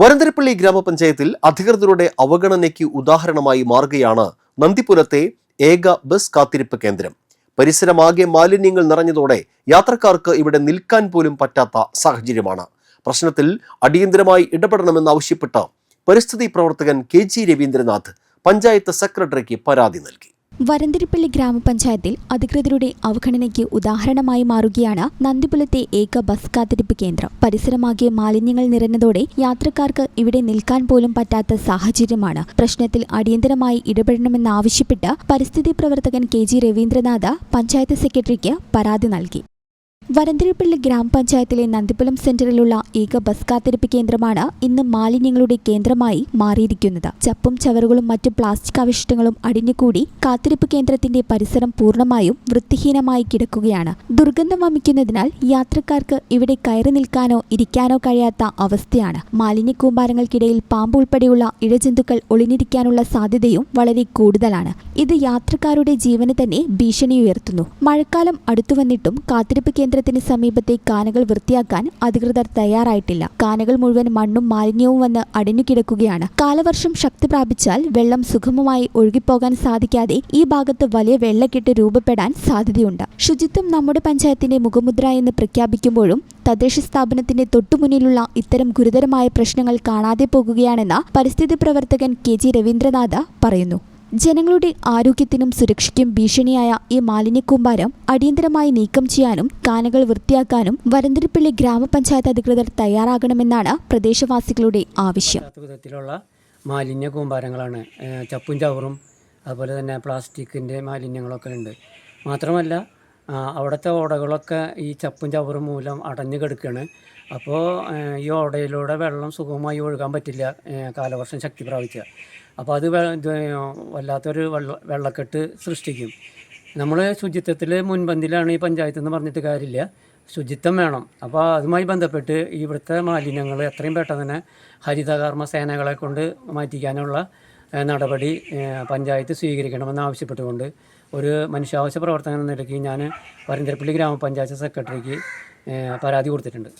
വരന്തരപ്പള്ളി ഗ്രാമപഞ്ചായത്തിൽ അധികൃതരുടെ അവഗണനയ്ക്ക് ഉദാഹരണമായി മാറുകയാണ് നന്ദിപുരത്തെ ഏക ബസ് കാത്തിരിപ്പ് കേന്ദ്രം. പരിസരമാകെ മാലിന്യങ്ങൾ നിറഞ്ഞതോടെ യാത്രക്കാർക്ക് ഇവിടെ നിൽക്കാൻ പോലും പറ്റാത്ത സാഹചര്യമാണ്. പ്രശ്നത്തിൽ അടിയന്തരമായി ഇടപെടണമെന്നാവശ്യപ്പെട്ട് പരിസ്ഥിതി പ്രവർത്തകൻ KG രവീന്ദ്രനാഥ് പഞ്ചായത്ത് സെക്രട്ടറിക്ക് പരാതി നൽകി. വരന്തരപ്പള്ളി ഗ്രാമപഞ്ചായത്തിൽ അധികൃതരുടെ അവഗണനയ്ക്ക് ഉദാഹരണമായി മാറുകയാണ് നന്ദിപുരത്തെ ഏക ബസ് കാത്തിരിപ്പ് കേന്ദ്രം. പരിസരമാകെ മാലിന്യങ്ങൾ നിറഞ്ഞതോടെ യാത്രക്കാർക്ക് ഇവിടെ നിൽക്കാൻ പോലും പറ്റാത്ത സാഹചര്യമാണ്. പ്രശ്നത്തിൽ അടിയന്തരമായി ഇടപെടണമെന്നാവശ്യപ്പെട്ട് പരിസ്ഥിതി പ്രവർത്തകൻ KG രവീന്ദ്രനാഥ് പഞ്ചായത്ത് സെക്രട്ടറിക്ക് പരാതി നൽകി. വരന്തരപ്പള്ളി ഗ്രാമപഞ്ചായത്തിലെ നന്ദിപുരം സെന്ററിലുള്ള ഏക ബസ് കാത്തിരിപ്പ് കേന്ദ്രമാണ് ഇന്ന് മാലിന്യങ്ങളുടെ കേന്ദ്രമായി മാറിയിരിക്കുന്നത്. ചപ്പും ചവറുകളും മറ്റു പ്ലാസ്റ്റിക് അവശിഷ്ടങ്ങളും അടിഞ്ഞുകൂടി കാത്തിരിപ്പ് കേന്ദ്രത്തിന്റെ പരിസരം പൂർണ്ണമായും വൃത്തിഹീനമായി കിടക്കുകയാണ്. ദുർഗന്ധം വമിക്കുന്നതിനാൽ യാത്രക്കാർക്ക് ഇവിടെ കയറി നിൽക്കാനോ ഇരിക്കാനോ കഴിയാത്ത അവസ്ഥയാണ്. മാലിന്യ കൂമ്പാരങ്ങൾക്കിടയിൽ പാമ്പ് ഉൾപ്പെടെയുള്ള ഇഴജന്തുക്കൾ ഒളിഞ്ഞിരിക്കാനുള്ള സാധ്യതയും വളരെ കൂടുതലാണ്. ഇത് യാത്രക്കാരുടെ ജീവന് തന്നെ ഭീഷണി ഉയർത്തുന്നു. മഴക്കാലം അടുത്തുവന്നിട്ടും കാത്തിരിപ്പ് കേന്ദ്രത്തിന് സമീപത്തെ കാനകൾ വൃത്തിയാക്കാൻ അധികൃതർ തയ്യാറായിട്ടില്ല. കാനകൾ മുഴുവൻ മണ്ണും മാലിന്യവും വന്ന് അടിഞ്ഞുകിടക്കുകയാണ്. കാലവർഷം ശക്തി പ്രാപിച്ചാൽ വെള്ളം സുഗമമായി ഒഴുകിപ്പോകാൻ സാധിക്കാതെ ഈ ഭാഗത്ത് വലിയ വെള്ളക്കെട്ട് രൂപപ്പെടാൻ സാധ്യതയുണ്ട്. ശുചിത്വം നമ്മുടെ പഞ്ചായത്തിന്റെ മുഖമുദ്ര എന്ന് പ്രഖ്യാപിക്കുമ്പോഴും തദ്ദേശ സ്ഥാപനത്തിന്റെ തൊട്ടുമുന്നിലുള്ള ഇത്തരം ഗുരുതരമായ പ്രശ്നങ്ങൾ കാണാതെ പോകുകയാണെന്ന് പരിസ്ഥിതി പ്രവർത്തകൻ KG രവീന്ദ്രനാഥ് പറയുന്നു. ജനങ്ങളുടെ ആരോഗ്യത്തിനും സുരക്ഷയ്ക്കും ഭീഷണിയായ ഈ മാലിന്യക്കൂമ്പാരം അടിയന്തരമായി നീക്കം ചെയ്യാനും കാനകൾ വൃത്തിയാക്കാനും വരന്തരപ്പള്ളി ഗ്രാമപഞ്ചായത്ത് അധികൃതർ തയ്യാറാകണമെന്നാണ് പ്രദേശവാസികളുടെ ആവശ്യം. വിധത്തിലുള്ള മാലിന്യ കൂമ്പാരങ്ങളാണ് ചപ്പും ചവറും അതുപോലെ തന്നെ പ്ലാസ്റ്റിക്കിൻ്റെ മാലിന്യങ്ങളൊക്കെ ഉണ്ട്. മാത്രമല്ല അവിടുത്തെ ഓടകളൊക്കെ ഈ ചപ്പും ചവറും മൂലം അടഞ്ഞു കിടക്കുകയാണ്. അപ്പോൾ ഈ ഓടയിലൂടെ വെള്ളം സുഗമമായി ഒഴുകാൻ പറ്റില്ല കാലവർഷം ശക്തി പ്രാപിക്കുക. അപ്പോൾ അത് വല്ലാത്തൊരു വെള്ളക്കെട്ട് സൃഷ്ടിക്കും. നമ്മൾ ശുചിത്വത്തിൽ മുൻപന്തിയിലാണ് ഈ പഞ്ചായത്ത് എന്ന് പറഞ്ഞിട്ട് കാര്യമില്ല. ശുചിത്വം വേണം. അപ്പോൾ അതുമായി ബന്ധപ്പെട്ട് ഇവിടുത്തെ മാലിന്യങ്ങൾ എത്രയും പെട്ടെന്ന് തന്നെ ഹരിതകർമ്മ സേനകളെ കൊണ്ട് മാറ്റിക്കാനുള്ള നടപടി പഞ്ചായത്ത് സ്വീകരിക്കണമെന്ന് ആവശ്യപ്പെട്ടുകൊണ്ട് ഒരു മനുഷ്യാവശ്യ പ്രവർത്തകൻ എന്ന നിലയ്ക്ക് ഞാൻ വരന്തരപ്പള്ളി ഗ്രാമപഞ്ചായത്ത് സെക്രട്ടറിക്ക് പരാതി കൊടുത്തിട്ടുണ്ട്.